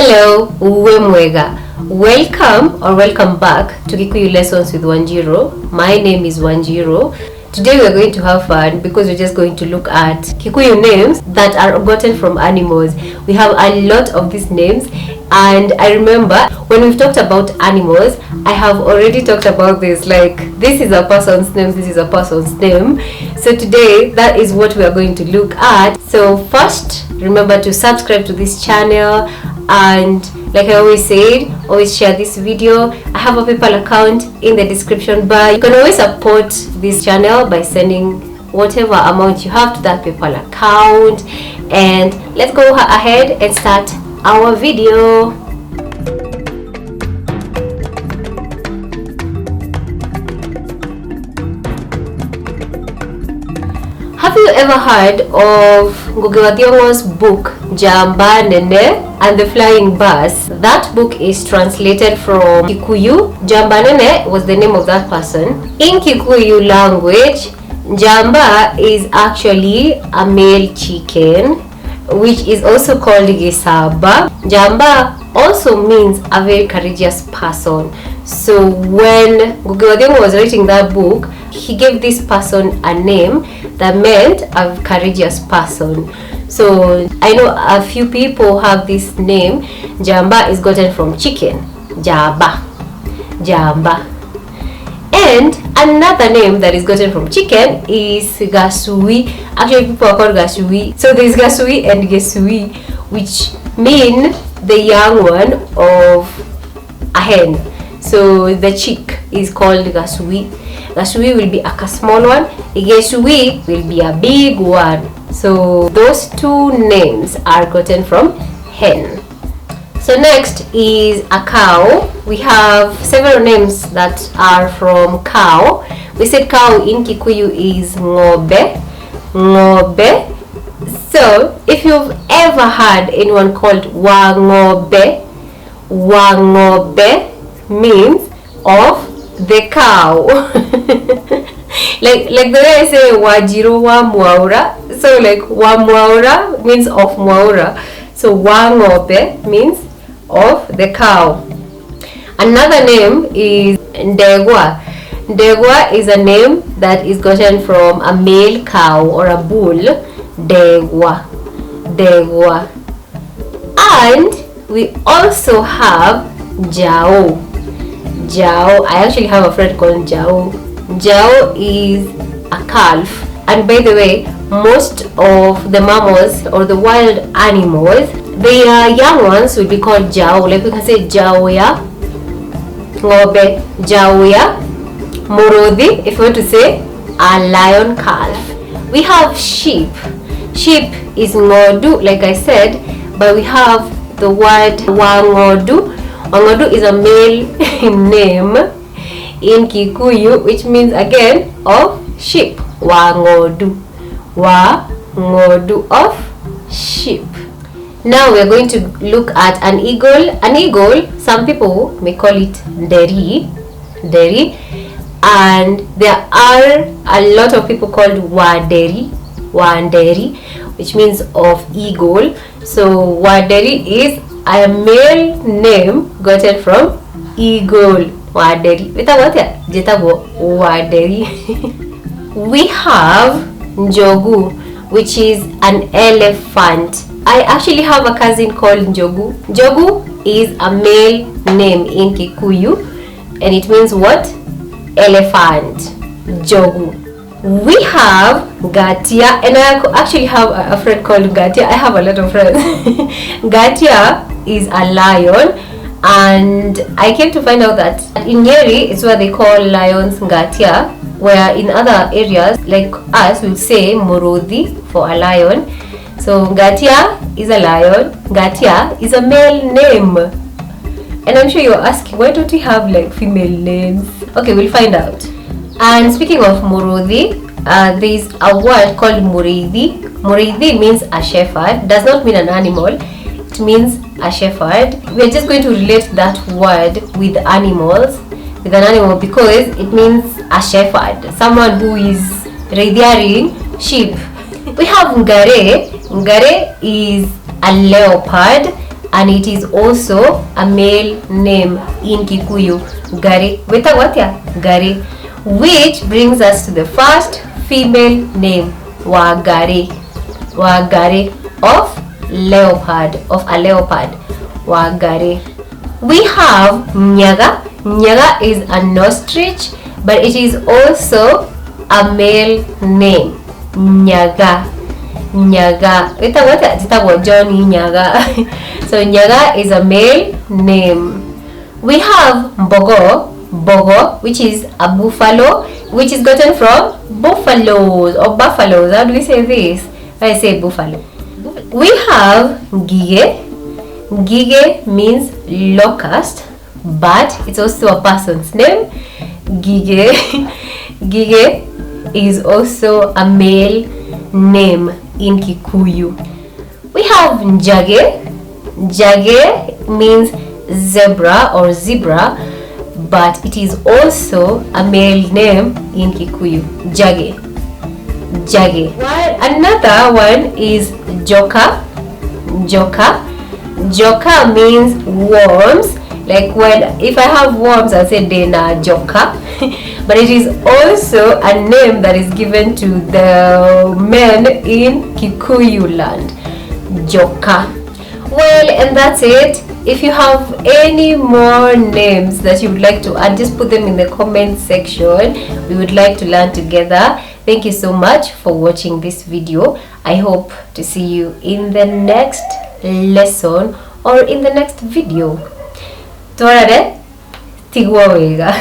Hello, Uwemwega. Welcome back to Kikuyu Lessons with Wanjiru. My name is Wanjiru. Today we are going to have fun because we're just going to look at Kikuyu names that are gotten from animals. We have a lot of these names, and I remember when we've talked about animals, I have already talked about this, like this is a person's name, this is a person's name. So today that is what we are going to look at. So first, remember to subscribe to this channel, and like I always said, always share this video. I have a PayPal account in the description bar. You can always support this channel by sending whatever amount you have to that PayPal account. And let's go ahead and start our video. Have you ever heard of Ngugi wa Thiong'o's book Jamba Nene and the Flying Bus? That book is translated from Kikuyu. Jamba Nene was the name of that person. In Kikuyu language, Jamba is actually a male chicken, which is also called Gisaba. Jamba also means a very courageous person. So when Ngugi wa Thiong'o was writing that book, he gave this person a name that meant a courageous person. So I know a few people have this name. Jamba is gotten from chicken. Jamba. And another name that is gotten from chicken is Gasui. Actually, people are called Gasui. So there is Gasui and Gesui, which mean the young one of a hen. So the chick is called Gasui. Gasui will be a small one. Gesui will be a big one. So those two names are gotten from hen. So next is a cow. We have several names that are from cow. We said cow in Kikuyu is ngobe. So if you've ever heard anyone called wangobe means of the cow. like the way I say Wanjiru wa Mwaura. So like wa Mwaura means of Mwaura. So wangobe means of the cow. Another name is Ndegwa. Ndegwa is a name that is gotten from a male cow or a bull. Ndegwa. And we also have Jao. I actually have a friend called Jao. Jao is a calf. And by the way, most of the mammals or the wild animals, their young ones will be called Jao. Like we can say Jaoya, Ngobe, Jaoya, Morodi, if you want to say a lion calf. We have sheep. Sheep is Ngodu, like I said, but we have the word Wangodu. Wangodu is a male name in Kikuyu, which means again of sheep. Wangodu of sheep. Now we are going to look at an eagle. An eagle, some people may call it deri, and there are a lot of people called wanderi, which means of eagle. So wanderi is a male name gotten from eagle. Wanderi. We have Njogu, which is an elephant. I actually have a cousin called Njogu. Njogu is a male name in Kikuyu, and it means what? Elephant. Njogu. We have Gatia, and I actually have a friend called Gatia. I have a lot of friends. Gatia is a lion, and I came to find out that in Nyeri it's where they call lions Gatia, where in other areas like us we'll say Morodi for a lion. So Gatia is a lion, Gatia is a male name. And I'm sure you're asking, why don't we have like female names? Okay, we'll find out. And speaking of Morodi, there's a word called Muridi. Muridi means a shepherd. Does not mean an animal. It means a shepherd. We're just going to relate that word with animals, with an animal, because it means a shepherd, someone who is rearing sheep. We have Ngare. Ngare is a leopard, and it is also a male name in Kikuyu. Gari. Weta watia? Gari. Which brings us to the first female name, Wagari. Wagari of leopard, of a leopard. Wagari. We have Nyaga. Nyaga is an ostrich, but it is also a male name. Nyaga. Nyaga. Ita wata zitawa Johnny Nyaga. So Nyaga is a male name. We have Mbogo. Bogo, which is a buffalo, which is gotten from buffaloes or buffaloes. How do we say this? I say buffalo. We have Gige. Gige means locust, but it's also a person's name. Gige. Gige is also a male name in Kikuyu. We have Njage. Njage means zebra or zebra, but it is also a male name in Kikuyu. Jage. Jage. Another one is Joka. Joka. Joka means worms. Like if I have worms, I'll say Dena Joka. But it is also a name that is given to the men in Kikuyu land. Joka. Well, and that's it. If you have any more names that you would like to add, just put them in the comment section. We would like to learn together. Thank you so much for watching this video. I hope to see you in the next lesson or in the next video. Torare tigwa wega.